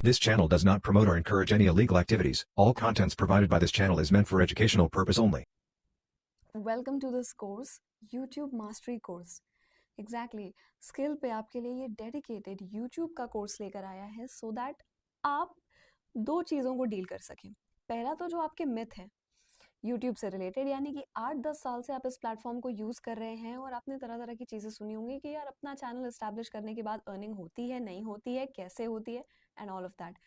This channel does not promote or encourage any illegal activities. All contents provided by this channel is meant for educational purpose only. Welcome to this course YouTube mastery course exactly skill पे आपके लिए ये dedicated YouTube का course लेकर आया है so that आप दो चीज़ों को डील कर सकें। पहला तो जो आपके मिथ हैं यूट्यूब से रिलेटेड, यानी कि 8-10 साल से आप इस प्लेटफॉर्म को यूज़ कर रहे हैं और आपने तरह तरह की चीज़ें सुनी होंगी कि यार अपना चैनल इस्टेब्लिश करने के बाद अर्निंग होती है, नहीं होती है, कैसे होती है एंड ऑल ऑफ दैट।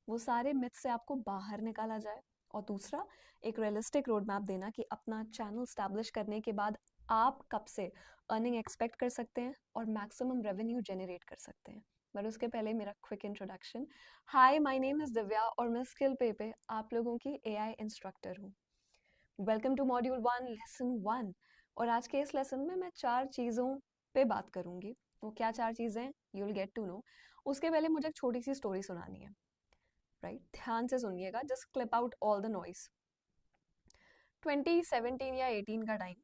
वो सारे मिथ से आपको बाहर निकाला जाए। और दूसरा, एक रियलिस्टिक रोड मैप देना कि अपना चैनल स्टैब्लिश करने के बाद आप कब से अर्निंग एक्सपेक्ट कर सकते हैं और मैक्सिमम रेवेन्यू जनरेट कर सकते हैं। बट उसके पहले मेरा quick introduction. Hi, my name is Divya और मैं स्किल पे आप लोगों की एआई इंस्ट्रक्टर हूँ। Welcome to module 1 lesson 1। और आज के इस लेसन में मैं 4 चीज़ों पे बात करूँगी। वो क्या 4 चीज़ें, you will get to know. उसके पहले मुझे एक छोटी सी स्टोरी सुनानी है, राइट? ध्यान से सुनिएगा, just clip out all the noise. 2017 या 18 का टाइम,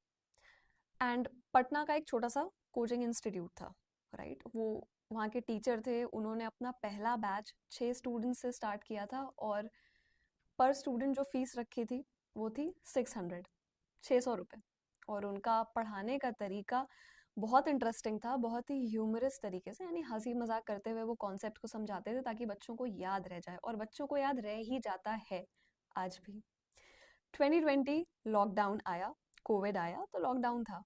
एंड पटना का एक छोटा सा कोचिंग इंस्टीट्यूट था, राइट? वो वहाँ के टीचर थे, उन्होंने अपना पहला बैच 6 स्टूडेंट्स से स्टार्ट किया था और पर स्टूडेंट जो फीस रखी थी वो थी 600 रुपये। और उनका पढ़ाने का तरीका बहुत इंटरेस्टिंग था, बहुत ही ह्यूमरस तरीके से, यानी हंसी मजाक करते हुए वो कॉन्सेप्ट को समझाते थे ताकि बच्चों को याद रह जाए, और बच्चों को याद रह ही जाता है आज भी। 2020 लॉकडाउन आया, कोविड आया तो लॉकडाउन था।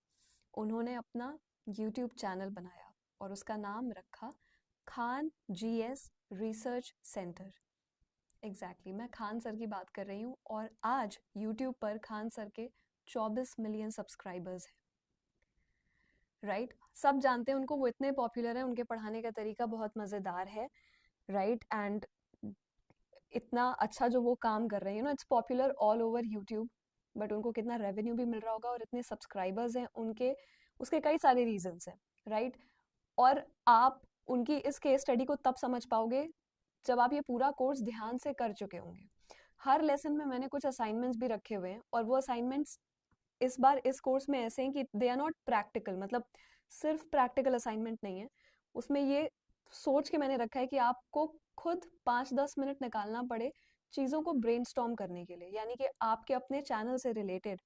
उन्होंने अपना यूट्यूब चैनल बनाया और उसका नाम रखा Khan GS research centre. Exactly मैं खान सर की बात कर रही हूँ और आज यूट्यूब पर खान सर के 24 मिलियन सब्सक्राइबर्स हैं, राइट? सब जानते हैं उनको, वो इतने पॉपुलर हैं, उनके पढ़ाने का तरीका बहुत मज़ेदार है, राइट? एंड इतना अच्छा जो वो काम कर रहे हैं, it's popular all over YouTube. But उनको कितना रेवेन्यू भी मिल रहा होगा और इतने सब्सक्राइबर्स हैं उनके, उसके कई सारे रीजंस हैं, राइट? और आप उनकी इस केस स्टडी को तब समझ पाओगे जब आप ये पूरा कोर्स ध्यान से कर चुके होंगे। हर लेसन में मैंने कुछ असाइनमेंट्स भी रखे हुए हैं और वो असाइनमेंट्स इस बार इस कोर्स में ऐसे हैं कि दे आर नॉट प्रैक्टिकल, मतलब सिर्फ प्रैक्टिकल असाइनमेंट नहीं है। उसमें ये सोच के मैंने रखा है कि आपको खुद 5-10 मिनट निकालना पड़े चीज़ों को ब्रेनस्टॉर्म करने के लिए, यानी कि आपके अपने चैनल से रिलेटेड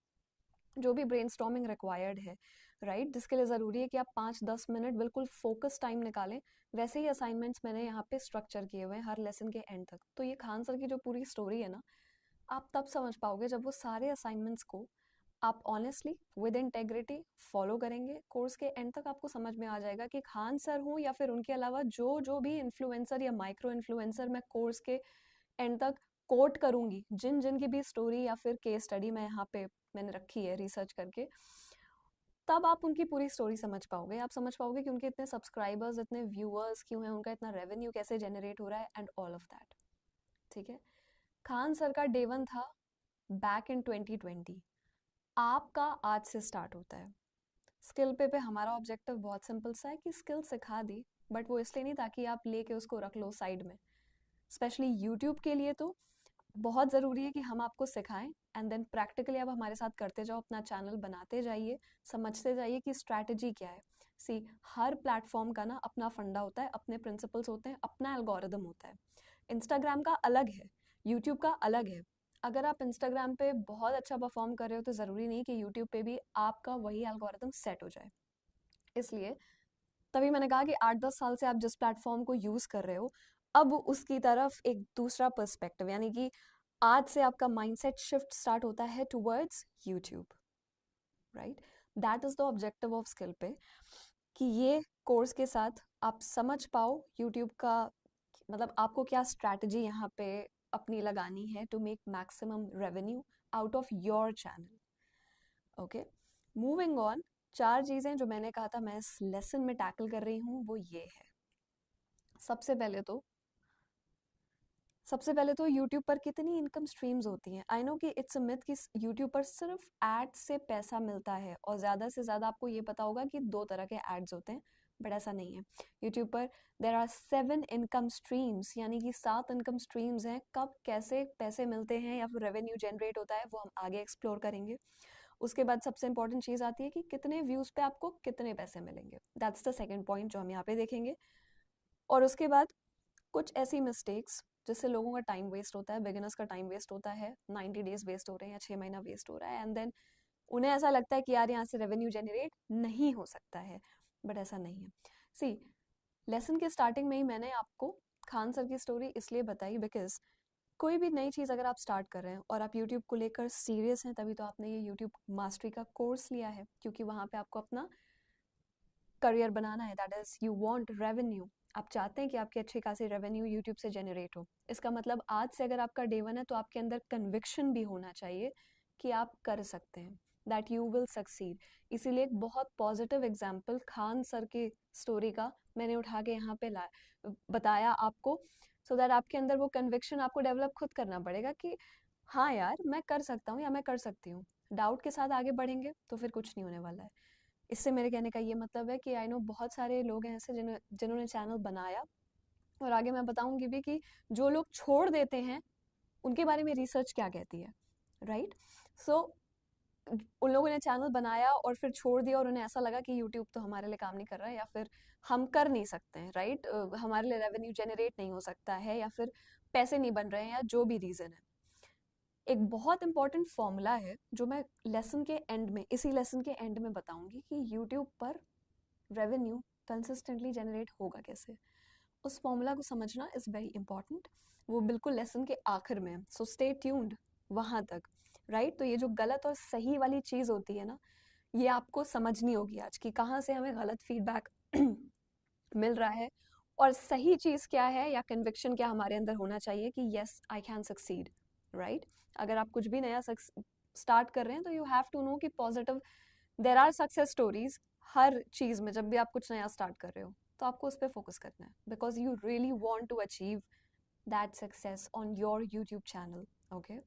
जो भी ब्रेनस्टॉर्मिंग रिक्वायर्ड है, राइट? जिसके लिए ज़रूरी है कि आप 5-10 मिनट बिल्कुल फोकस टाइम निकालें। वैसे ही असाइनमेंट्स मैंने यहाँ पे स्ट्रक्चर किए हुए हैं हर लेसन के एंड तक। तो ये खान सर की जो पूरी स्टोरी है ना, आप तब समझ पाओगे जब वो सारे असाइनमेंट्स को आप ऑनेस्टली विद इंटेग्रिटी फॉलो करेंगे। कोर्स के एंड तक आपको समझ में आ जाएगा कि खान सर हो या फिर उनके अलावा जो जो भी इन्फ्लुएंसर या माइक्रो इन्फ्लुएंसर मैं कोर्स के एंड तक कोट करूंगी, जिन जिन की भी स्टोरी या फिर केस स्टडी मैं यहाँ पे मैंने रखी है रिसर्च करके, तब आप उनकी पूरी स्टोरी समझ पाओगे। आप समझ पाओगे कि उनके इतने सब्सक्राइबर्स, इतने व्यूअर्स क्यों हैं, उनका इतना रेवेन्यू कैसे जनरेट हो रहा है एंड ऑल ऑफ दैट। ठीक है? खान सर का डे 1 था बैक इन 2020। आपका आज से स्टार्ट होता है। स्किल पे हमारा ऑब्जेक्टिव बहुत सिंपल सा है कि स्किल सिखा दी, बट वो इसलिए नहीं ताकि आप लेके उसको रख लो साइड में। स्पेशली यूट्यूब के लिए तो बहुत ज़रूरी है कि हम आपको सिखाएं एंड देन प्रैक्टिकली आप हमारे साथ करते जाओ, अपना चैनल बनाते जाइए, समझते जाइए कि स्ट्रैटेजी क्या है। सी, हर प्लेटफॉर्म का ना अपना फंडा होता है, अपने प्रिंसिपल्स होते हैं, अपना एल्गोरिदम होता है। इंस्टाग्राम का अलग है, यूट्यूब का अलग है। अगर आप इंस्टाग्राम पे बहुत अच्छा परफॉर्म कर रहे हो तो ज़रूरी नहीं कि यूट्यूब पे भी आपका वही एल्गोरिदम सेट हो जाए। इसलिए तभी मैंने कहा कि 8-10 साल से आप जिस प्लेटफॉर्म को यूज़ कर रहे हो, अब उसकी तरफ एक दूसरा पर्सपेक्टिव, यानी कि आज से आपका माइंडसेट शिफ्ट स्टार्ट होता है towards YouTube, right? That is the objective of skill पे, कि ये कोर्स के साथ आप समझ पाओ यूट्यूब का, मतलब आपको क्या स्ट्रैटेजी यहाँ पे अपनी लगानी है to make maximum revenue out of your channel. Okay, moving on. 4 चीज़ें जो मैंने कहा था मैं इस लेसन में टैकल कर रही हूँ वो ये है। सबसे पहले तो यूट्यूब पर कितनी इनकम स्ट्रीम्स होती हैं। आई नो कि इट्स अ मिथ कि यूट्यूब पर सिर्फ एड्स से पैसा मिलता है, और ज़्यादा से ज़्यादा आपको ये पता होगा कि 2 तरह के एड्स होते हैं, बट ऐसा नहीं है। यूट्यूब पर देर आर 7 इनकम स्ट्रीम्स, यानी कि 7 इनकम स्ट्रीम्स हैं। कब कैसे पैसे मिलते हैं या फिर रेवेन्यू जनरेट होता है वो हम आगे एक्सप्लोर करेंगे। उसके बाद सबसे इंपॉर्टेंट चीज़ आती है कि कितने व्यूज़ पे आपको कितने पैसे मिलेंगे। दैट्स द सेकेंड पॉइंट जो हम यहाँ पे देखेंगे। और उसके बाद कुछ ऐसी मिस्टेक्स जिससे लोगों का टाइम वेस्ट होता है, बिगिनर्स का टाइम वेस्ट होता है, 90 डेज वेस्ट हो रहे हैं या 6 महीना वेस्ट हो रहा है, एंड देन उन्हें ऐसा लगता है कि यार यहाँ से रेवेन्यू जनरेट नहीं हो सकता है, बट ऐसा नहीं है। सी, लेसन के स्टार्टिंग में ही मैंने आपको खान सर की स्टोरी इसलिए बताई बिकॉज कोई भी नई चीज़ अगर आप स्टार्ट कर रहे हैं और आप यूट्यूब को लेकर सीरियस हैं, तभी तो आपने ये यूट्यूब मास्टरी का कोर्स लिया है, क्योंकि वहाँ पे आपको अपना करियर बनाना है, that is you want revenue. आप चाहते हैं कि आपकी अच्छी खासी रेवेन्यू यूट्यूब से जनरेट हो। इसका मतलब आज से अगर आपका डे वन है तो आपके अंदर कन्विक्शन भी होना चाहिए कि आप कर सकते हैं, दैट यू विल सक्सीड। इसीलिए एक बहुत पॉजिटिव एग्जाम्पल खान सर की स्टोरी का मैंने उठा के यहाँ पे ला बताया आपको, सो दैट आपके अंदर वो कन्विक्शन आपको डेवलप खुद करना पड़ेगा कि हाँ यार मैं कर सकता हूँ या मैं कर सकती हूँ। डाउट के साथ आगे बढ़ेंगे तो फिर कुछ नहीं होने वाला है। इससे मेरे कहने का ये मतलब है कि आई नो बहुत सारे लोग हैं ऐसे जिन्होंने चैनल बनाया, और आगे मैं बताऊंगी भी कि जो लोग छोड़ देते हैं उनके बारे में रिसर्च क्या कहती है, राइट। सो उन लोगों ने चैनल बनाया और फिर छोड़ दिया और उन्हें ऐसा लगा कि यूट्यूब तो हमारे लिए काम नहीं कर रहा है, या फिर हम कर नहीं सकते हैं, राइट, हमारे लिए रेवेन्यू जनरेट नहीं हो सकता है, या फिर पैसे नहीं बन रहे हैं, या जो भी रीज़न है। एक बहुत इंपॉर्टेंट फॉर्मूला है जो मैं लेसन के एंड में, इसी लेसन के एंड में बताऊंगी कि यूट्यूब पर रेवेन्यू कंसिस्टेंटली जनरेट होगा कैसे। उस फॉर्मूला को समझना इज़ वेरी इंपॉर्टेंट। वो बिल्कुल लेसन के आखिर में है, सो स्टे ट्यून्ड वहाँ तक, राइट। तो ये जो गलत और सही वाली चीज़ होती है ना, ये आपको समझनी होगी आज की, कहाँ से हमें गलत फीडबैक मिल रहा है और सही चीज़ क्या है, या कन्विक्शन क्या हमारे अंदर होना चाहिए कि yes I can succeed, right. अगर आप कुछ भी नया स्टार्ट कर रहे हैं तो यू हैव टू नो कि positive, there are success stories हर चीज़ में। जब भी आप कुछ नया स्टार्ट कर रहे हो तो आपको उस पर फोकस करना है, because you really want to achieve that success on your YouTube channel, okay.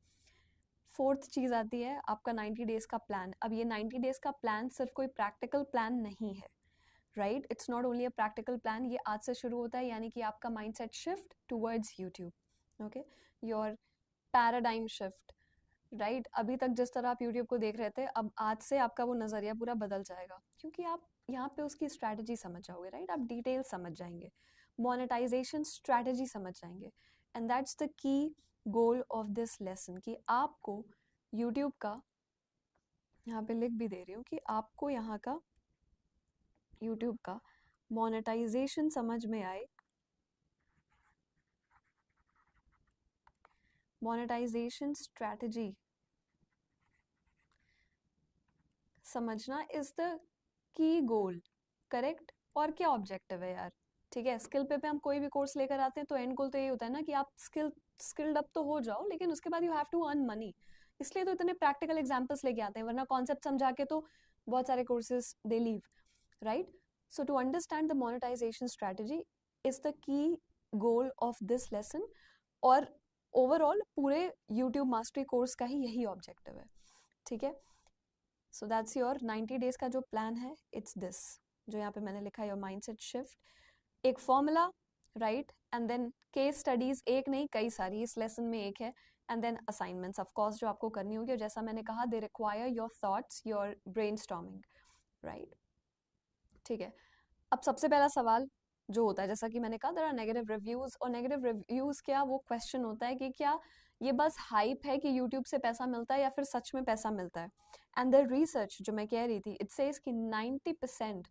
Fourth चीज़ आती है आपका 90 डेज का प्लान। अब ये 90 डेज का प्लान सिर्फ कोई प्रैक्टिकल प्लान नहीं है, right, it's not only a practical plan. ये आज से शुरू होता है, यानी कि आपका mindset shift towards YouTube, okay, your paradigm shift, right. अभी तक जिस तरह आप यूट्यूब को देख रहे थे, अब आज से आपका वो नज़रिया पूरा बदल जाएगा, क्योंकि आप यहाँ पे उसकी स्ट्रैटेजी समझ जाओगे, राइट। आप डिटेल समझ जाएंगे, मोनेटाइजेशन स्ट्रैटेजी समझ जाएंगे, and that's the key goal of this lesson, कि आपको यूट्यूब का, यहाँ पे लिख भी दे रही हूँ कि आपको यहाँ का यूट्यूब का मोनेटाइजेशन समझ में आए। मोनेटाइजेशन स्ट्रैटेजी समझना is the key goal, correct. और क्या ऑब्जेक्टिव है यार, ठीक है। स्किल पे हम कोई भी कोर्स लेकर आते हैं तो एंड गोल तो ये होता है ना कि आप स्किल्ड अप तो हो जाओ, लेकिन उसके बाद you have to earn money. इसलिए तो इतने प्रैक्टिकल एग्जांपल्स लेके आते हैं, वरना कॉन्सेप्ट समझा के तो बहुत सारे courses they leave, right. So to understand the monetization strategy is the key goal of this lesson, और ओवरऑल पूरे यूट्यूब मास्टरी कोर्स का ही यही ऑब्जेक्टिव है, ठीक है। सो दैट्स योर 90 डेज का जो प्लान है, इट्स दिस, जो यहाँ पे मैंने लिखा है, योर माइंडसेट शिफ्ट, एक formula, right, and then case studies, एक नहीं कई सारी, इस लेसन में एक है, and then assignments of course जो आपको करनी होगी, और जैसा मैंने कहा they require your thoughts, your brainstorming, right, ठीक है। अब सबसे पहला सवाल जो होता है, जैसा कि मैंने कहा, देयर आर नेगेटिव रिव्यूज, और नेगेटिव रिव्यूज क्या, वो क्वेश्चन होता है कि क्या ये बस हाइप है कि यूट्यूब से पैसा मिलता है, या फिर सच में पैसा मिलता है। एंड द रिसर्च जो मैं कह रही थी, इट सेज कि 90%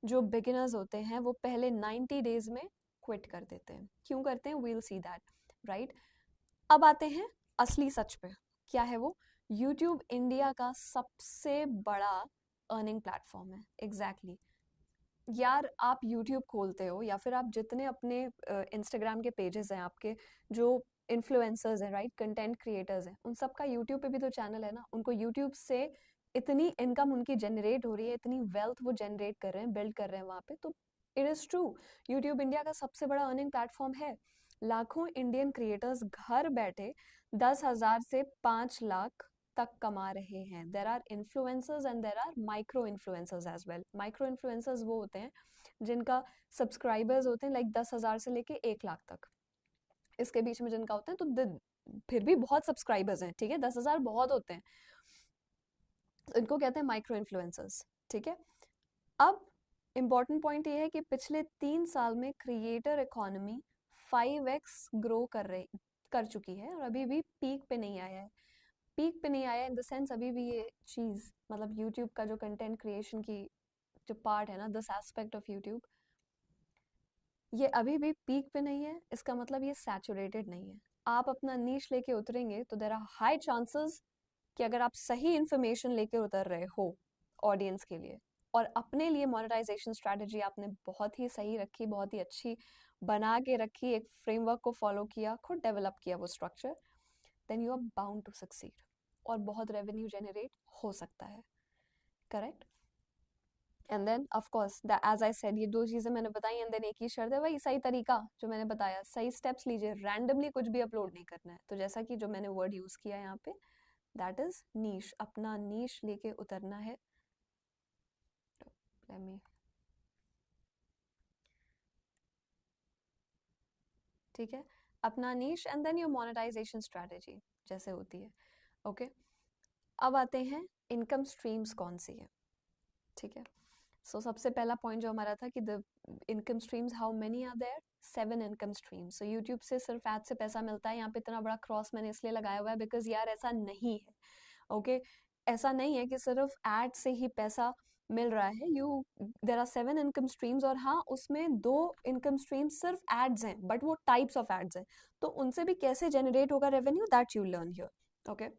जो बिगिनर्स होते हैं वो पहले 90 डेज में क्विट कर देते हैं। क्यों करते हैं, वील सी दैट, राइट। अब आते हैं असली सच पे, क्या है वो, यूट्यूब इंडिया का सबसे बड़ा अर्निंग प्लेटफॉर्म है, एग्जैक्टली यार। आप यूट्यूब खोलते हो, या फिर आप जितने अपने इंस्टाग्राम के पेजेस हैं, आपके जो इन्फ्लुएंसर्स हैं, राइट, कंटेंट क्रिएटर्स हैं, उन सबका यूट्यूब पे भी तो चैनल है ना। उनको यूट्यूब से इतनी इनकम उनकी जनरेट हो रही है, इतनी वेल्थ वो जनरेट कर रहे हैं, बिल्ड कर रहे हैं वहाँ पे, तो it is true, YouTube India का सबसे बड़ा अर्निंग प्लेटफॉर्म है। लाखों इंडियन क्रिएटर्स घर बैठे 10,000 से 5 लाख तक कमा रहे हैं। There are influencers and there are micro influencers as well. Micro influencers वो होते हैं जिनका सब्सक्राइबर्स होते हैं लाइक 10,000 से लेके 1 लाख तक, इसके बीच में जिनका होता है, तो फिर भी बहुत सब्सक्राइबर्स हैं, ठीक है, 10,000 बहुत होते हैं, इनको कहते हैं माइक्रो इन्फ्लुएंसर्स, ठीक है। अब इम्पॉर्टेंट पॉइंट ये है कि पिछले 3 साल में क्रिएटर इकोनॉमी 5x ग्रो कर चुकी है और अभी भी पीक पे नहीं आया है। पीक पे नहीं आया इन द सेंस अभी भी ये चीज़ मतलब यूट्यूब का जो कंटेंट क्रिएशन की जो पार्ट है ना, दिस एस्पेक्ट ऑफ यूट्यूब, ये अभी भी पीक पे नहीं है। इसका मतलब ये सैचुरेटेड नहीं है। आप अपना नीश लेके उतरेंगे तो देर आर हाई चांसेस कि अगर आप सही इंफॉर्मेशन लेके उतर रहे हो ऑडियंस के लिए और अपने लिए मोनेटाइजेशन स्ट्रैटेजी आपने बहुत ही सही रखी, बहुत ही अच्छी बना के रखी, एक फ्रेमवर्क को फॉलो किया, खुद डेवलप किया वो structure, then you are bound to succeed और बहुत रेवेन्यू जनरेट हो सकता है। Correct? And then of course the as I said, ये दो चीजें मैंने बताई एंड देन एक ही शर्त है भाई, सही तरीका जो मैंने बताया, सही स्टेप्स लीजिए, रैंडमली कुछ भी अपलोड नहीं करना है। तो जैसा कि जो मैंने वर्ड यूज किया है यहाँ पे, दैट इज नीश, अपना नीश लेके उतरना है। लेट मी, ठीक है, अपना niche and then your monetization strategy जैसे होती है। ओके, अब आते हैं इनकम स्ट्रीम्स कौन सी है। ठीक है, सो सबसे पहला पॉइंट जो हमारा था कि the income streams, how many are there, 7 income streams. So YouTube से सिर्फ एड से पैसा मिलता है। यहाँ पे इतना बड़ा क्रॉस मैंने इसलिए लगाया हुआ है बिकॉज यार ऐसा नहीं है। ओके, ऐसा नहीं है कि सिर्फ एड से ही पैसा मिल रहा है। देर आर 7 इनकम स्ट्रीम्स और हाँ, उसमें 2 इनकम स्ट्रीम्स सिर्फ एड्स हैं, बट वो टाइप्स ऑफ एड्स हैं। तो उनसे भी कैसे जनरेट होगा revenue, that you learn here. Okay,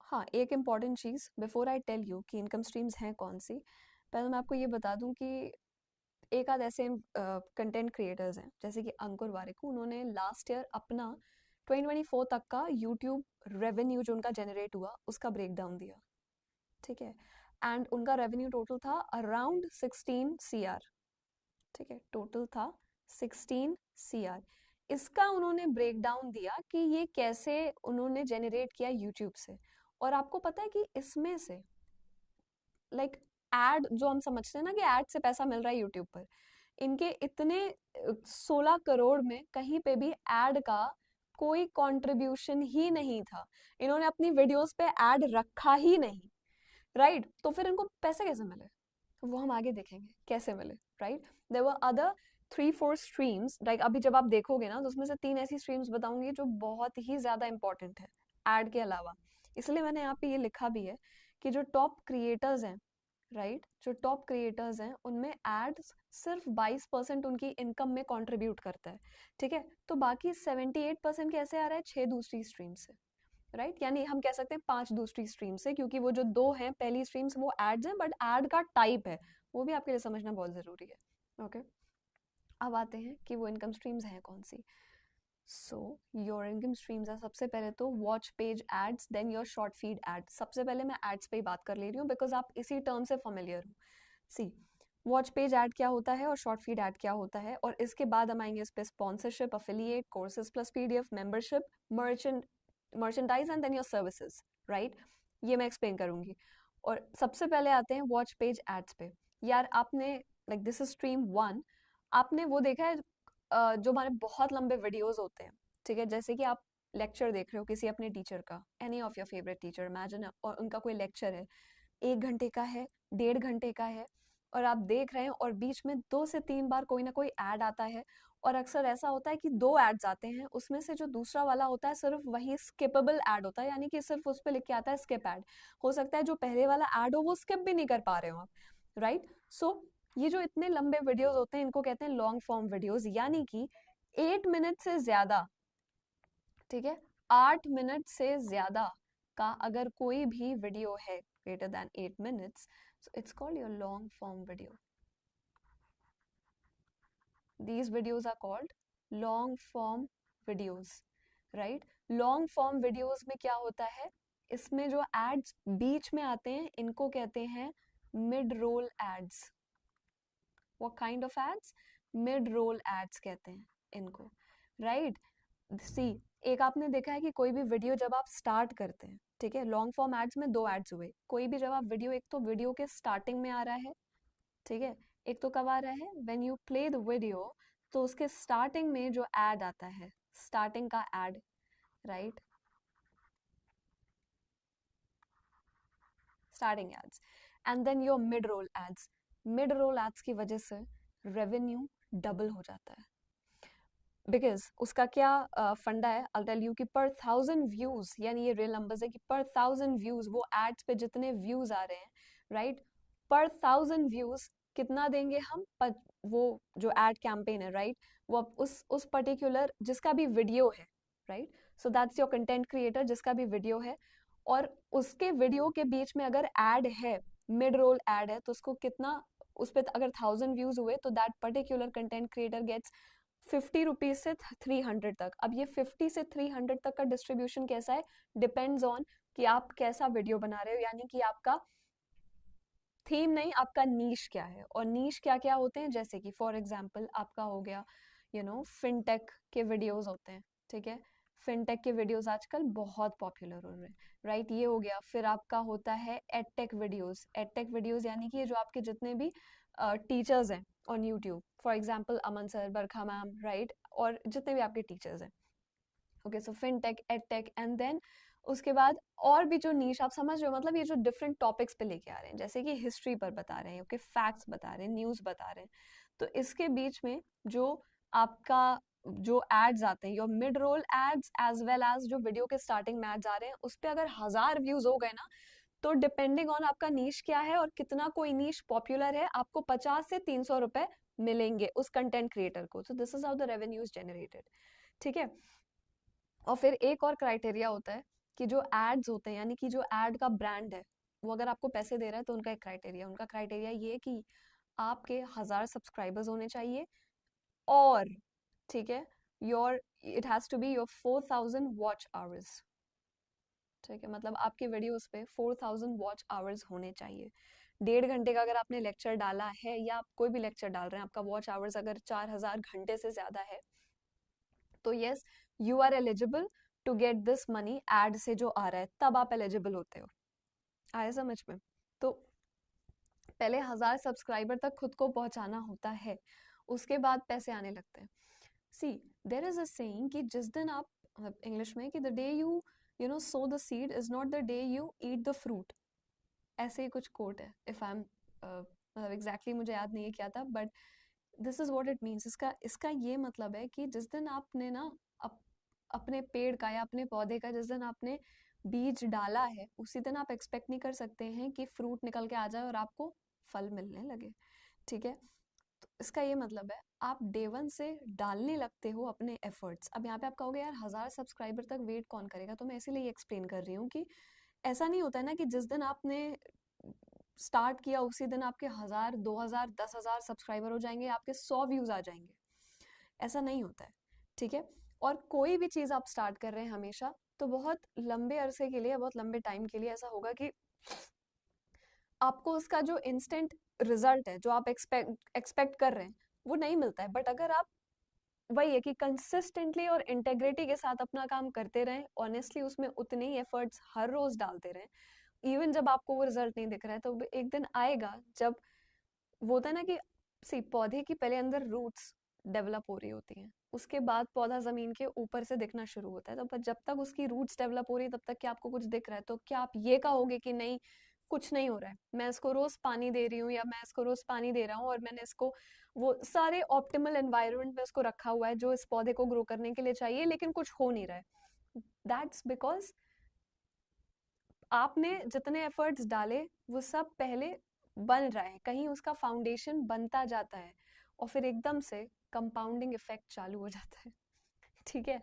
हाँ, एक इम्पॉर्टेंट चीज़ बिफोर आई टेल यू कि इनकम स्ट्रीम्स हैं कौन सी, पहले मैं आपको ये बता दूं कि एक आध ऐसे कंटेंट क्रिएटर्स हैं जैसे कि अंकुर वारिकू, उन्होंने लास्ट ईयर अपना 2024 तक का यूट्यूब रेवेन्यू जो उनका जनरेट हुआ उसका ब्रेक डाउन दिया। ठीक है, एंड उनका रेवेन्यू टोटल था अराउंड 16 CR। ठीक है, टोटल था 16 CR। इसका उन्होंने ब्रेक डाउन दिया कि ये कैसे उन्होंने जनरेट किया यूट्यूब से। और आपको पता है कि इसमें से लाइक एड जो हम समझते हैं ना कि एड से पैसा मिल रहा है यूट्यूब पर, इनके इतने 16 करोड़ में कहीं पे भी एड का कोई कंट्रीब्यूशन ही नहीं था। इन्होंने अपनी वीडियोस पे एड रखा ही नहीं। राइट, तो फिर इनको पैसे कैसे मिले वो हम आगे देखेंगे कैसे मिले। Right, there were other 3-4 streams, like अभी जब आप देखोगे ना तो उसमें से 3 ऐसी स्ट्रीम्स बताऊंगी जो बहुत ही ज्यादा इंपॉर्टेंट है एड के अलावा। इसलिए मैंने यहाँ पे ये लिखा भी है कि जो टॉप क्रिएटर्स हैं, राइट, जो टॉप क्रिएटर्स हैं उनमें एड्स सिर्फ 22% उनकी इनकम में कंट्रीब्यूट करता है। ठीक है, तो बाकी 78% कैसे आ रहा है, 6 दूसरी स्ट्रीम से। राइट, यानी हम कह सकते हैं 5 दूसरी स्ट्रीम से, क्योंकि वो जो 2 हैं पहली स्ट्रीम्स वो एड्स हैं, बट एड का टाइप है, वो भी आपके लिए समझना बहुत जरूरी है। ओके, अब आते हैं कि वो इनकम स्ट्रीम्स हैं कौन सी। सो योर इनकम स्ट्रीम्स है, सबसे पहले तो watch page ads, then your short feed ads. सबसे पहले मैं एड्स पे ही बात कर ले रही हूँ बिकॉज आप इसी टर्म से फैमिलियर हो। सी, वॉच पेज ऐड क्या होता है और शॉर्ट फीड ऐड क्या होता है, और इसके बाद हम आएंगे इस पे sponsorship, affiliate, courses plus PDF, membership, merchandise and then your services. Right, ये मैं एक्सप्लेन करूंगी। और सबसे पहले आते हैं वॉच पेज एड्स पे। यार आपने, लाइक दिस इज स्ट्रीम 1, आपने वो देखा है जो हमारे बहुत लंबे वीडियोस होते हैं। ठीक है, जैसे कि आप लेक्चर देख रहे हो किसी अपने टीचर का, any of your favourite teacher imagine, और उनका कोई लेक्चर है, 1 घंटे का है, 1.5 घंटे का है, और आप देख रहे हैं और बीच में 2 से 3 बार कोई ना कोई ऐड आता है। और अक्सर ऐसा होता है कि 2 एड्स आते हैं, उसमें से जो दूसरा वाला होता है सिर्फ वही स्किपेबल ऐड होता है, यानी कि सिर्फ उस पर लिख के आता है स्किप ऐड। हो सकता है जो पहले वाला ऐड हो वो स्किप भी नहीं कर पा रहे हो आप। राइट, सो ये जो इतने लंबे वीडियोस होते हैं इनको कहते हैं लॉन्ग फॉर्म वीडियोस, यानी कि 8 मिनट से ज्यादा, ठीक है, 8 मिनट से ज्यादा का अगर कोई भी वीडियो है greater than 8 minutes, so it's called your long form video. These videos are called long form videos, right? long form videos में क्या होता है, इसमें जो एड्स बीच में आते हैं इनको कहते हैं mid roll ads. what kind of ads? Mid roll ads कहते हैं इनको। राइट, सी, एक आपने देखा है कि कोई भी वीडियो जब आप स्टार्ट करते हैं, ठीक है, लॉन्ग फॉर्म एड्स में 2 एड्स हुए, कोई भी जब आप वीडियो, एक तो वीडियो के स्टार्टिंग में आ रहा है, ठीक है, एक तो कब आ रहा है, when you play the video, तो उसके स्टार्टिंग में जो एड आता है, स्टार्टिंग का ad, right, starting ads, and then your mid roll ads. Mid roll ads की वजह से रेवेन्यू डबल हो जाता है। बिकॉज उसका क्या फंडा है, आई टेल यू कि पर 1000 व्यूज, यानी ये रियल नंबर्स है कि पर 1000 व्यूज वो एड्स पे जितने व्यूज आ रहे हैं, राइट, पर 1000 व्यूज कितना देंगे हम, पर वो जो एड कैंपेन है, राइट, वो उस पर्टिकुलर जिसका भी वीडियो है, right, so that's your content creator जिसका भी वीडियो है, और उसके वीडियो के बीच में अगर एड है, मिड रोल एड है, तो उसको कितना, उस पर अगर 1000 व्यूज हुए तो that particular content creator gets 50 rupees से 300 तक। अब ये 50 से 300 तक का डिस्ट्रीब्यूशन कैसा है, डिपेंड्स ऑन कि आप कैसा वीडियो बना रहे हो, यानी कि आपका थीम नहीं, आपका नीश क्या है। और नीश क्या क्या होते हैं, जैसे कि फॉर एग्जांपल आपका हो गया फिनटेक के वीडियोस होते हैं, ठीक है, फिनटेक के वीडियोस आजकल बहुत पॉपुलर हो रहे हैं, राइट, ये हो गया। फिर आपका होता है एडटेक वीडियोस, एडटेक वीडियोस यानी कि ये जो आपके जितने भी टीचर्स हैं on YouTube, for example Aman sir, Barkha ma'am, right, और जितने भी आपके टीचर्स हैं, okay, so fintech, edtech, and then उसके बाद और भी जो नीश, आप समझ रहे हो, मतलब ये जो डिफरेंट टॉपिक्स पे लेके आ रहे हैं, जैसे कि हिस्ट्री पर बता रहे हैं, ओके, फैक्ट्स बता रहे हैं, न्यूज बता रहे हैं, तो इसके बीच में जो आपका जो एड्स आते हैं, your mid roll ads as well एज जो वीडियो के स्टार्टिंग में एड्स आ रहे हैं, उस पे अगर 1000 व्यूज हो गए ना, तो डिपेंडिंग ऑन आपका नीश क्या है और कितना कोई नीश पॉपुलर है, आपको 50 से 300 रुपए मिलेंगे उस कंटेंट क्रिएटर को। So this is how the revenue is generated, ठीक है। और फिर एक और क्राइटेरिया होता है कि जो एड्स होते हैं, यानी कि जो एड का ब्रांड है, वो अगर आपको पैसे दे रहा है तो उनका एक क्राइटेरिया, उनका क्राइटेरिया ये है कि आपके 1000 सब्सक्राइबर्स होने चाहिए, और ठीक है, your it has to be your 4000 watch hours, ठीक है, मतलब आपके वीडियोस पे 4000 वॉच आवर्स होने चाहिए। 1.5 घंटे का अगर आपने लेक्चर डाला है, या आप कोई भी लेक्चर डाल रहे हैं, आपका वॉच आवर्स अगर 4000 घंटे से ज्यादा है, तो yes, you are eligible to get this money ad से जो आ रहा है, तब आप एलिजिबल होते हो। आया समझ में? तो पहले 1000 सब्सक्राइबर तक खुद को पहुंचाना होता है, उसके बाद पैसे आने लगते हैं। सी, देर इज अ सेइंग कि जिस दिन आप, इंग्लिश में, कि the day you know so the seed is not the day you eat the fruit, ऐसे ही कुछ कोट है, इफ आई एम, मतलब एग्जैक्टली मुझे याद नहीं है क्या था, but this is what it means. इसका इसका ये मतलब है कि जिस दिन आपने ना अप, अपने पेड़ का या अपने पौधे का जिस दिन आपने बीज डाला है, उसी दिन आप एक्सपेक्ट नहीं कर सकते हैं कि फ्रूट निकल के आ जाए और आपको फल मिलने लगे, ठीक है। तो इसका ये मतलब है, आप डे वन से डालने लगते हो अपने एफर्ट्स। अब यहाँ पे आप कहोगे यार 1000 सब्सक्राइबर तक वेट कौन करेगा, तो मैं इसीलिए एक्सप्लेन कर रही हूँ कि ऐसा नहीं होता है ना कि जिस दिन आपने स्टार्ट किया उसी दिन आपके 1000, 2000, 10,000 सब्सक्राइबर हो जाएंगे, आपके 100 व्यूज आ जाएंगे, ऐसा नहीं होता है, ठीक है। और कोई भी चीज आप स्टार्ट कर रहे हैं हमेशा, तो बहुत लंबे अरसे के लिए, बहुत लंबे टाइम के लिए ऐसा होगा कि आपको उसका जो इंस्टेंट रिजल्ट है, जो आप एक्सपेक्ट कर रहे हैं, वो नहीं मिलता है। बट अगर आप, वही है कि कंसिस्टेंटली और इंटेग्रिटी के साथ अपना काम करते रहें, ऑनेस्टली उसमें उतने ही एफर्ट्स हर रोज डालते रहें, इवन जब आपको वो रिजल्ट नहीं दिख रहा है, तो एक दिन आएगा जब वो होता है ना कि सी, पौधे की पहले अंदर रूट्स डेवलप हो रही होती हैं, उसके बाद पौधा जमीन के ऊपर से दिखना शुरू होता है। तो जब तक उसकी रूट्स डेवलप हो रही है, तब तक क्या आपको कुछ दिख रहा है? तो क्या आप ये कहोगे कि नहीं, कुछ नहीं हो रहा है, मैं इसको रोज पानी दे रही हूँ, या मैं इसको रोज पानी दे रहा हूँ, और मैंने इसको वो सारे ऑप्टिमल एनवायरनमेंट में इसको रखा हुआ है जो इस पौधे को ग्रो करने के लिए चाहिए, लेकिन कुछ हो नहीं रहा है? दैट्स बिकॉज आपने जितने एफर्ट्स डाले वो सब पहले बन रहा है, कहीं उसका फाउंडेशन बनता जाता है, और फिर एकदम से कंपाउंडिंग इफेक्ट चालू हो जाता है, ठीक है।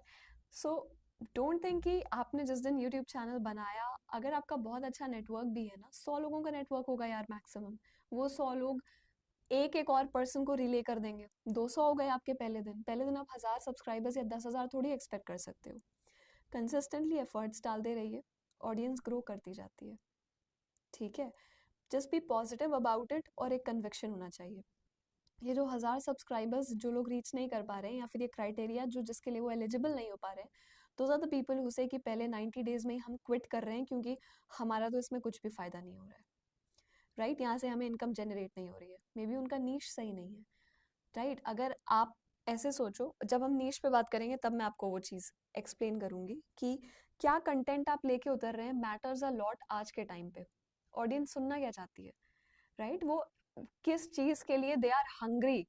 सो डोंट थिंक कि आपने जिस दिन यूट्यूब चैनल बनाया, अगर आपका बहुत अच्छा नेटवर्क भी है ना, 100 लोगों का नेटवर्क होगा यार मैक्सिमम, वो 100 लोग एक एक और पर्सन को रिले कर देंगे, 200 हो गए आपके पहले दिन आप 1000 सब्सक्राइबर्स या 10,000 थोड़ी एक्सपेक्ट कर सकते हो। कंसिस्टेंटली एफर्ट्स डालते रहिए, ऑडियंस ग्रो करती जाती है, ठीक है। Just be positive about it, और एक कन्विक्शन होना चाहिए। ये जो 1000 सब्सक्राइबर्स जो लोग रीच नहीं कर पा रहे हैं, या फिर ये क्राइटेरिया जो जिसके लिए वो एलिजिबल नहीं हो पा रहे हैं, those are the people who say कि पहले 90 डेज में ही हम क्विट कर रहे हैं, क्योंकि हमारा तो इसमें कुछ भी फायदा नहीं हो रहा है, राइट, यहाँ से हमें इनकम जनरेट नहीं हो रही है, मे बी उनका नीश सही नहीं है, राइट। अगर आप ऐसे सोचो, जब हम नीश पे बात करेंगे तब मैं आपको वो चीज़ एक्सप्लेन करूंगी कि क्या कंटेंट आप लेके उतर रहे हैं मैटर्स अ लॉट आज के टाइम पे। ऑडियंस सुनना क्या चाहती है, राइट, वो किस चीज के लिए दे आर हंग्री,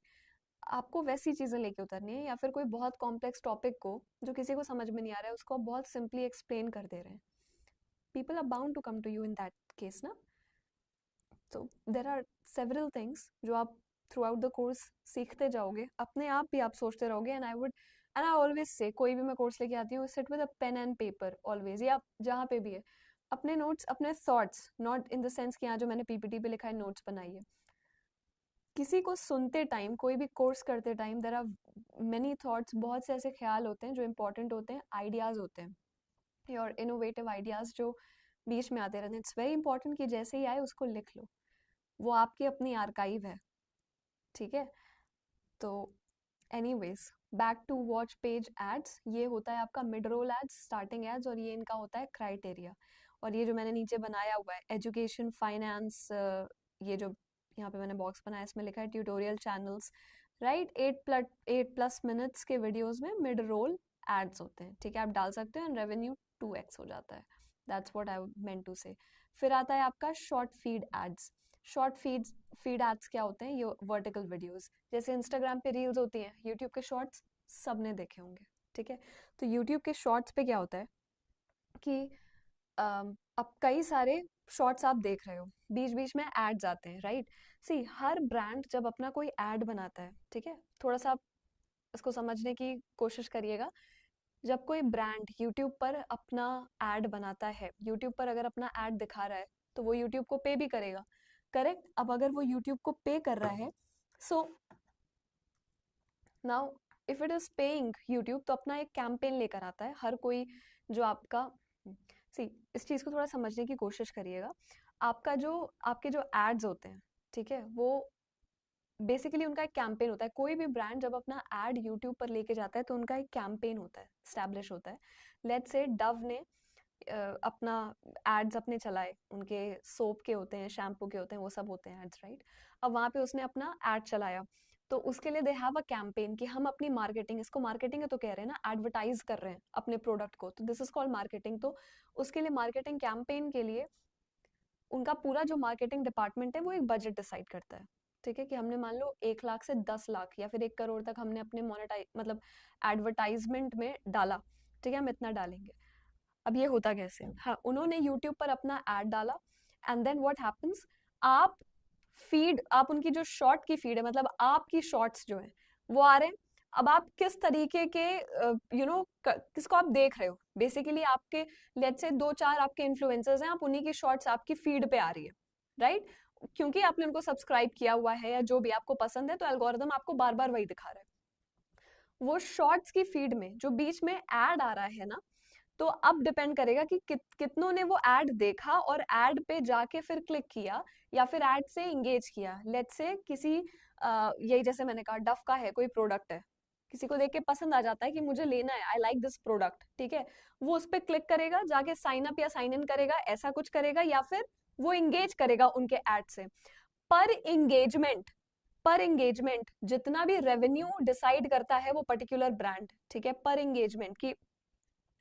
आपको वैसी चीजें लेके उतरनी है, या फिर कोई बहुत कॉम्प्लेक्स टॉपिक को जो किसी को समझ में नहीं आ रहा है उसको आप बहुत सिंपली एक्सप्लेन कर दे रहे हैं. People are bound to come to you in that case ना. तो देर आर सेवरल थिंग्स जो आप थ्रू आउट द कोर्स सीखते जाओगे, अपने आप भी आप सोचते रहोगे. एंड आई ऑलवेज से, कोई भी मैं कोर्स लेके आती हूँ, sit with a pen and paper always, या जहाँ पे भी है, अपने नोट्स, अपने thoughts, not in the sense कि यहाँ जो मैंने पीपीटी पे लिखा है नोट्स बनाइए. किसी को सुनते टाइम, कोई भी कोर्स करते time, there are many thoughts, बहुत से ऐसे ख्याल होते हैं जो इंपॉर्टेंट होते हैं, आइडियाज होते हैं और इनोवेटिव आइडियाज जो बीच में आते रहते हैं. इट्स वेरी इंपॉर्टेंट कि जैसे ही आए उसको लिख लो, वो आपकी अपनी आर्काइव है. ठीक है. तो anyways, back to watch page ads, ये होता है आपका mid roll ads, starting ads, और ये इनका होता है क्राइटेरिया. और ये जो मैंने नीचे बनाया हुआ है एजुकेशन, फाइनेंस, ये जो यहाँ पे मैंने बॉक्स बनाया इसमें लिखा है ट्यूटोरियल चैनल्स, राइट. 8+ मिनट्स के वीडियोस में मिड रोल एड्स होते हैं. ठीक है, आप डाल सकते हो एंड रेवेन्यू 2x हो जाता है. That's what I meant to say. फिर आता है आपका short feed ads. Short feed ads क्या होते हैं? ये वर्टिकल वीडियोस, जैसे इंस्टाग्राम पे रील्स होती हैं, यूट्यूब के शॉर्ट्स सबने देखे होंगे. ठीक है. तो यूट्यूब के शॉर्ट्स पे क्या होता है कि अब कई सारे शॉर्ट्स आप देख रहे हो, बीच बीच में एड्स आते हैं, राइट. सी, हर ब्रांड जब अपना कोई एड बनाता है, ठीक है, थोड़ा सा आप इसको समझने की कोशिश करिएगा. जब कोई ब्रांड यूट्यूब पर अपना एड बनाता है, यूट्यूब पर अगर अपना एड दिखा रहा है, तो वो यूट्यूब को पे भी करेगा, करेक्ट. अब अगर वो यूट्यूब को पे कर रहा है, so now if it is paying YouTube, तो अपना एक कैंपेन लेकर आता है हर कोई. जो आपका, सी, इस चीज को थोड़ा समझने की कोशिश करिएगा. आपका जो, आपके जो एड्स होते हैं, ठीक है, वो बेसिकली उनका एक कैंपेन होता है. कोई भी ब्रांड जब अपना एड यूट्यूब पर लेके जाता है तो उनका एक कैंपेन होता है, स्टैब्लिश होता है. लेट्स से डव ने अपना एड्स अपने चलाए, उनके सोप के होते हैं, शैम्पू के होते हैं, वो सब होते हैं एड्स, राइट. अब वहां पे उसने अपना एड चलाया, तो उसके लिए दे हैव अ कैंपेन कि हम अपनी मार्केटिंग, इसको मार्केटिंग है तो कह रहे हैं ना, एडवर्टाइज कर रहे हैं अपने प्रोडक्ट को, तो दिस इज कॉल्ड मार्केटिंग. तो उसके लिए मार्केटिंग कैंपेन के लिए उनका पूरा जो मार्केटिंग डिपार्टमेंट है वो एक बजट डिसाइड करता है. ठीक है, कि हमने मान लो 1 लाख से 10 लाख या फिर 1 करोड़ तक हमने अपने मोनेटाइज, मतलब एडवर्टाइजमेंट में डाला. ठीक है, हम इतना डालेंगे. अब ये होता कैसे? हाँ, उन्होंने यूट्यूब पर अपना एड डाला, एंड देन व्हाट हैपेंस, आप फीड, आप उनकी जो शॉर्ट की फीड है, मतलब आपकी शॉर्ट्स जो है वो आ रहे हैं. अब आप किस तरीके के किसको आप देख रहे हो, बेसिकली आपके, लेट्स से 2-4 आपके इन्फ्लुएंसर्स हैं, आप उन्हीं की शॉर्ट्स आपकी फीड पे आ रही है, राइट. क्योंकि आपने उनको सब्सक्राइब किया हुआ है या जो भी आपको पसंद है, तो एल्गोरिदम आपको बार बार वही दिखा रहा है. वो शॉर्ट्स की फीड में जो बीच में एड आ रहा है ना, तो अब डिपेंड करेगा कि कितनों ने वो एड देखा और एड पे जाके फिर क्लिक किया या फिर एड से इंगेज किया. लेट्स से किसी यही जैसे मैंने कहा, डफ का है कोई प्रोडक्ट है, किसी को देख के पसंद आ जाता है कि मुझे लेना है, आई लाइक दिस प्रोडक्ट, ठीक है, वो उस पर क्लिक करेगा, जाके साइन अप या साइन इन करेगा, ऐसा कुछ करेगा, या फिर वो इंगेज करेगा उनके एड से. पर एंगेजमेंट, पर एंगेजमेंट जितना भी रेवेन्यू डिसाइड करता है वो पर्टिकुलर ब्रांड. ठीक है, पर एंगेजमेंट की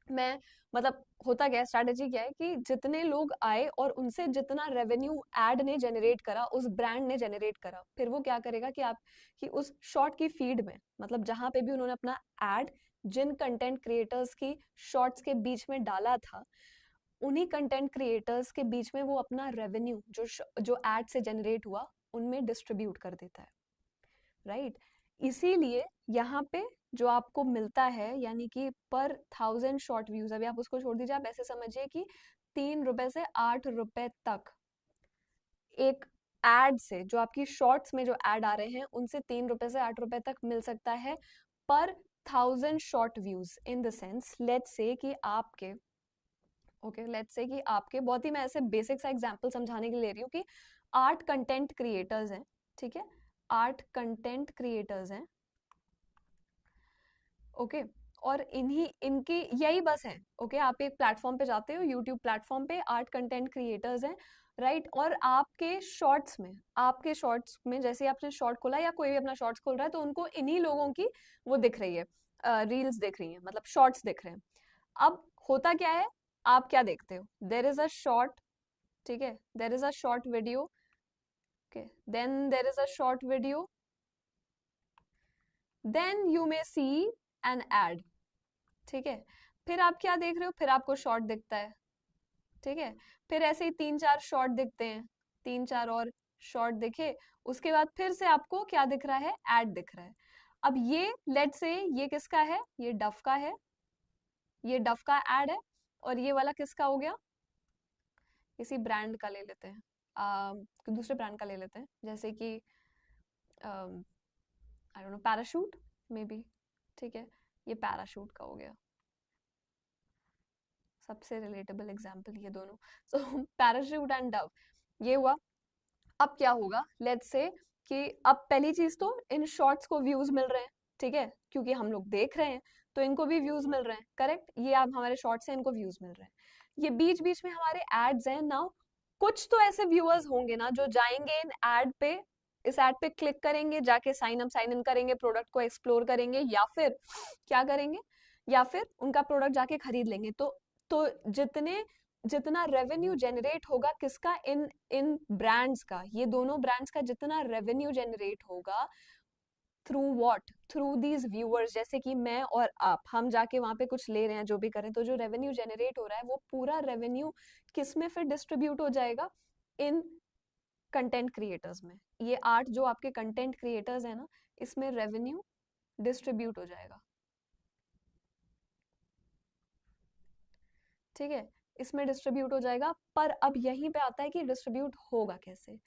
मैं, मतलब होता क्या है, स्ट्रैटेजी क्या है कि जितने लोग आए और उनसे जितना रेवेन्यू एड ने जनरेट करा, उस ब्रांड ने जनरेट करा, फिर वो क्या करेगा कि आप, कि उस शॉर्ट की फीड में, मतलब जहां पे भी उन्होंने अपना एड जिन कंटेंट क्रिएटर्स की शॉर्ट्स के बीच में डाला था, उन्हीं कंटेंट क्रिएटर्स के बीच में वो अपना रेवेन्यू जो एड से जनरेट हुआ उनमें डिस्ट्रीब्यूट कर देता है, राइट. इसीलिए यहाँ पे जो आपको मिलता है, यानी कि पर 1000 शॉर्ट व्यूज, अभी आप उसको छोड़ दीजिए, आप ऐसे समझिए कि 3 रुपए से 8 रुपए तक एक एड से, जो आपकी शॉर्ट्स में जो एड आ रहे हैं उनसे 3 रुपए से 8 रुपए तक मिल सकता है पर 1000 short views. In the sense, let's say कि आपके, ओके, लेट्स से कि आपके, बहुत ही मैं ऐसे बेसिक सा एग्जांपल समझाने के लिए ले रही हूँ कि 8 कंटेंट क्रिएटर्स हैं. ठीक है, 8 कंटेंट क्रिएटर्स हैं, ओके, और इन्हीं इनकी यही बस है. ओके, आप एक प्लेटफॉर्म पे जाते हो, यूट्यूब प्लेटफॉर्म पे 8 कंटेंट क्रिएटर्स हैं, राइट. और आपके शॉर्ट्स में जैसे आपने शॉर्ट खोला या कोई भी अपना शॉर्ट्स खोल रहा है, तो उनको इन्हीं लोगों की वो दिख रही है, रील्स दिख रही है, मतलब शॉर्ट्स दिख रहे हैं. अब होता क्या है, आप क्या देखते हो, देर इज अ शॉर्ट, ठीक है, there is a short video, okay, then there is a short video, then you may see an ad, ठीक है। फिर आप क्या देख रहे हो, फिर आपको शॉर्ट दिखता है, ठीक है। फिर ऐसे ही 3-4 शॉर्ट दिखते हैं, 3-4 और शॉर्ट दिखे, उसके बाद फिर से आपको क्या दिख रहा है, एड दिख रहा है। अब ये लेट से ये किसका है, ये डफ का है, ये डफ का एड है, और ये वाला किसका हो गया, किसी ब्रांड का ले लेते हैं, दूसरे ब्रांड का ले लेते हैं, जैसे कि I don't know, parachute may be, ठीक है। ये पैराशूट का हो गया, सबसे रिलेटेबल एग्जाम्पल ये दोनों। सो पैराशूट एंड डव, ये हुआ। अब क्या होगा, लेट्स से कि अब पहली चीज तो इन शॉर्ट्स को व्यूज मिल रहे हैं, ठीक है, क्योंकि हम लोग देख रहे हैं तो इनको भी व्यूज मिल रहे हैं, करेक्ट। ये अब हमारे शॉर्ट्स हैं, इनको व्यूज मिल रहे हैं। ये बीच बीच में हमारे एड्स हैं ना, कुछ तो ऐसे व्यूअर्स होंगे ना जो जाएंगे इन एड पे, इस एड पे क्लिक करेंगे, जाके साइन इन करेंगे, प्रोडक्ट को एक्सप्लोर करेंगे, या फिर क्या करेंगे, या फिर उनका प्रोडक्ट जाके खरीद लेंगे। तो जितने जितना रेवेन्यू जनरेट होगा किसका, इन इन ब्रांड्स का, ये दोनों ब्रांड्स का जितना रेवेन्यू जनरेट होगा, through what, through these viewers, जैसे कि मैं और आप, हम जाके वहां पे कुछ ले रहे हैं, जो भी करें, तो जो रेवेन्यू जनरेट हो रहा है वो पूरा रेवेन्यू किस में फिर डिस्ट्रीब्यूट हो जाएगा, इन कंटेंट क्रिएटर्स में। ये 8 जो आपके कंटेंट क्रिएटर्स है ना, इसमें रेवेन्यू डिस्ट्रीब्यूट हो जाएगा, ठीक है, इसमें डिस्ट्रीब्यूट हो जाएगा। पर अब यहीं पे आता है कि डिस्ट्रीब्यूट होगा कैसे,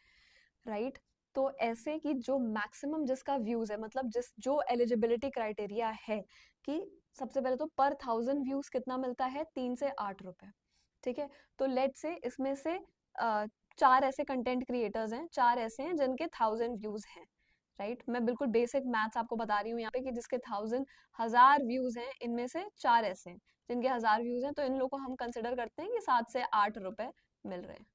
राइट। तो ऐसे कि जो मैक्सिमम जिसका व्यूज है, मतलब जिस जो एलिजिबिलिटी क्राइटेरिया है कि सबसे पहले तो पर 1000 व्यूज कितना मिलता है, 3 से 8 रुपए, ठीक है। तो लेट से इसमें से 4 ऐसे कंटेंट क्रिएटर्स हैं, 4 ऐसे हैं जिनके 1000 व्यूज हैं, राइट। मैं बिल्कुल बेसिक मैथ्स आपको बता रही हूँ यहाँ पे कि जिसके 1000 व्यूज हैं, इनमें से 4 ऐसे हैं जिनके 1000 व्यूज हैं, तो इन लोगों को हम कंसिडर करते हैं कि 7 से 8 रुपए मिल रहे हैं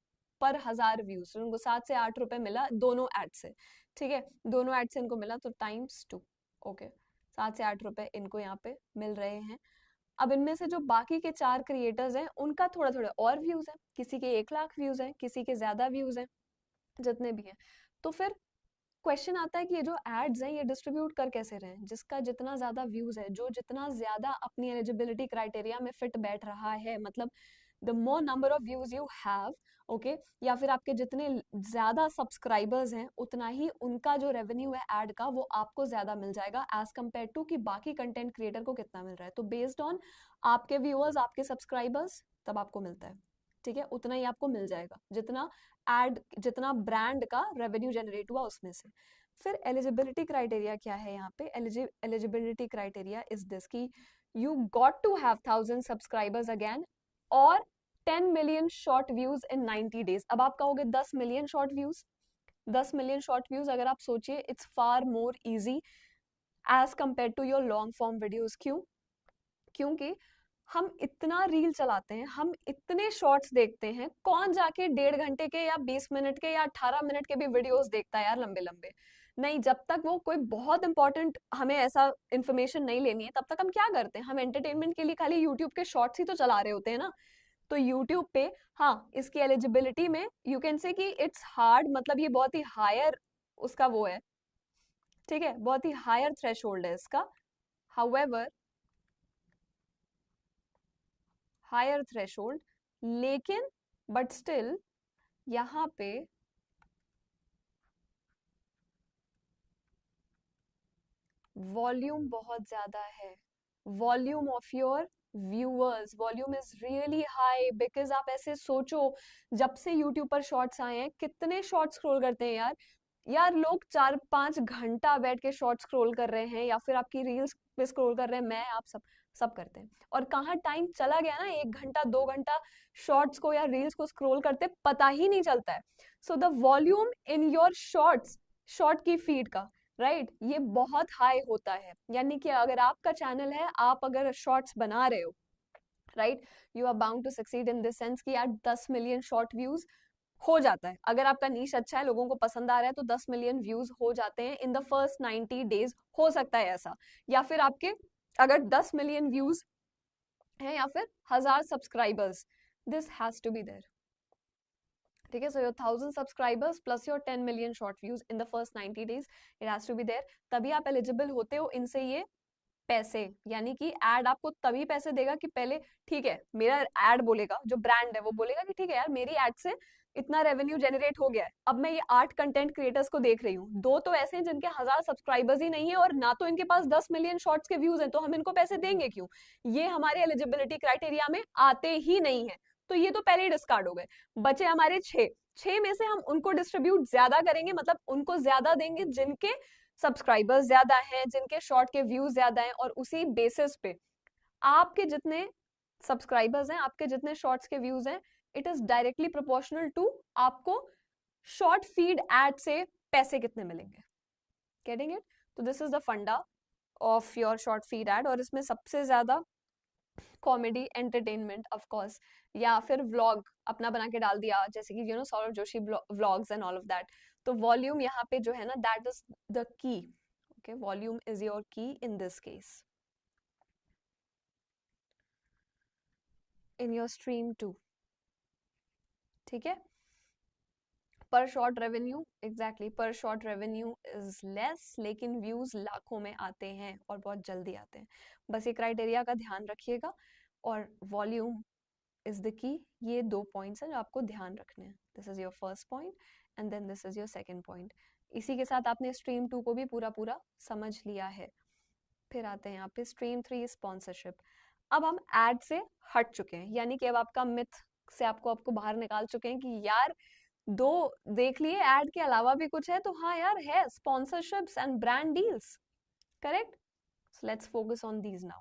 पर 1000 व्यूज, उनको 7 से 8 रुपए मिला दोनों एड से, ठीक है। दोनों एड से इनको मिला तो टाइम्स 2, ओके, 7 से 8 रुपए इनको यहाँ पे मिल रहे हैं। अब इनमें से जो बाकी के 4 क्रिएटर्स हैं, उनका थोड़ा थोड़ा और व्यूज है, किसी के 1 लाख व्यूज हैं, किसी के ज्यादा व्यूज हैं, जितने भी हैं। तो फिर क्वेश्चन आता है कि ये जो एड्स हैं ये डिस्ट्रीब्यूट कर कैसे रहे हैं, जिसका जितना ज्यादा व्यूज है, जो जितना ज्यादा अपनी एलिजिबिलिटी क्राइटेरिया में फिट बैठ रहा है, मतलब the more number of views you have, okay, या फिर आपके जितने ज्यादा सब्सक्राइबर्स हैं, उतना ही उनका जो रेवेन्यू है ऐड का वो आपको ज्यादा मिल जाएगा एज कम्पेयर टू कि बाकी कंटेंट क्रिएटर को कितना मिल रहा है। तो बेस्ड ऑन आपके व्यूअर्स, आपके सब्सक्राइबर्स, तब आपको मिलता है, ठीक है, उतना ही आपको मिल जाएगा जितना एड, जितना ब्रांड का रेवेन्यू जनरेट हुआ उसमें से। फिर एलिजिबिलिटी क्राइटेरिया क्या है यहाँ पे, एलिजिबिलिटी क्राइटेरिया इज दिस कि you got to have 1000 subscribers again और 10 million short views in 90 days. अब आप कहोगे 10 million short views, 10 million short views, अगर आप सोचिए it's far more easy as compare to your long form videos. क्यों, क्योंकि हम इतना रील चलाते हैं, हम इतने शॉर्ट्स देखते हैं, कौन जाके 1.5 घंटे के या 20 मिनट के या 18 मिनट के भी वीडियोस देखता है यार, लंबे लंबे नहीं। जब तक वो कोई बहुत इंपॉर्टेंट हमें ऐसा इंफॉर्मेशन नहीं लेनी है, तब तक हम क्या करते हैं, हम एंटरटेनमेंट के लिए खाली यूट्यूब के शॉर्ट्स ही तो चला रहे होते हैं ना। तो यूट्यूब पे, हाँ, इसकी एलिजिबिलिटी में यू कैन से कि इट्स हार्ड, मतलब ये बहुत ही हायर उसका वो है, ठीक है, बहुत ही हायर थ्रेशोल्ड है इसका। हाउएवर, हायर थ्रेशोल्ड, लेकिन बट स्टिल यहाँ पे वॉल्यूम बहुत ज्यादा है, volume of your viewers, volume is really high. Because आप ऐसे सोचो, जब से यूट्यूब पर शॉर्ट्स आए हैं, कितने शॉर्ट्स स्क्रॉल करते हैं यार, यार लोग 4-5 घंटा बैठ के शॉर्ट स्क्रॉल कर रहे हैं, या फिर आपकी रील्स पे स्क्रॉल कर रहे हैं, मैं आप सब सब करते हैं। और कहाँ टाइम चला गया ना, 1 घंटा 2 घंटा शॉर्ट्स को या रील्स को स्क्रॉल करते पता ही नहीं चलता है। So the volume in your shorts, short की फीड का, राइट, ये बहुत हाई होता है। यानी कि अगर आपका चैनल है, आप अगर शॉर्ट्स बना रहे हो, right, you are bound to succeed in this sense कि यार 10 मिलियन शॉर्ट व्यूज हो जाता है। अगर आपका नीश अच्छा है, लोगों को पसंद आ रहा है, तो 10 मिलियन व्यूज हो जाते हैं इन द फर्स्ट 90 डेज, हो सकता है ऐसा। या फिर आपके अगर 10 मिलियन व्यूज है या फिर 1000 subscribers, this has to be there, ठीक है, so your 1000 subscribers plus your 10 million short views in the first 90 days, it has to be there, तभी आप एलिजिबल होते हो इनसे ये पैसे, यानी कि एड आपको तभी पैसे देगा कि पहले ठीक है मेरा एड बोलेगा, जो ब्रांड है वो बोलेगा कि ठीक है यार मेरी एड से इतना रेवेन्यू जनरेट हो गया है, अब मैं ये 8 कंटेंट क्रिएटर्स को देख रही हूँ, 2 तो ऐसे हैं जिनके 1000 सब्सक्राइबर्स ही नहीं है और ना तो इनके पास 10 मिलियन शॉर्ट्स के व्यूज हैं, तो हम इनको पैसे देंगे क्यों, ये हमारे एलिजिबिलिटी क्राइटेरिया में आते ही नहीं है, तो ये तो पहले ही डिस्कार्ड हो गए। बचे हमारे 6 में से हम उनको डिस्ट्रीब्यूट ज्यादा करेंगे, मतलब उनको ज्यादा देंगे जिनके सब्सक्राइबर्स ज्यादा हैं, जिनके शॉर्ट के व्यूज ज्यादा हैं, और उसी बेसिस पे आपके जितने सब्सक्राइबर्स हैं, आपके जितने शॉर्ट्स के व्यूज हैं, it is directly proportional to आपको शॉर्ट फीड एड से पैसे कितने मिलेंगे। Getting it? तो this is the funda of your short feed ad, और इसमें सबसे ज्यादा कॉमेडी, एंटरटेनमेंट ऑफ कोर्स, या फिर व्लॉग अपना बना के डाल दिया, जैसे कि Saurabh Joshi vlogs and all of that. तो वॉल्यूम यहाँ पे जो है ना, that is the key. Okay, volume is your key in this case in your stream 2। ठीक है, per short revenue, exactly per short revenue is less, लेकिन व्यूज लाखों में आते हैं और बहुत जल्दी आते हैं। बस ये क्राइटेरिया का ध्यान रखिएगा, और वॉल्यूम इज द की। ये 2 पॉइंट्स हैं जो आपको ध्यान रखने हैं। This is your first point and then this is your second point. इसी के साथ आपने स्ट्रीम 2 को भी पूरा पूरा समझ लिया है। फिर आते हैं यहाँ पे स्ट्रीम 3 स्पॉन्सरशिप। अब हम एड से हट चुके हैं, यानी कि अब आपका मिथ से आपको बाहर निकाल चुके हैं कि यार 2 देख लिए, एड के अलावा भी कुछ है, तो हाँ यार है, sponsorships and brand deals, correct. Let's focus on these now.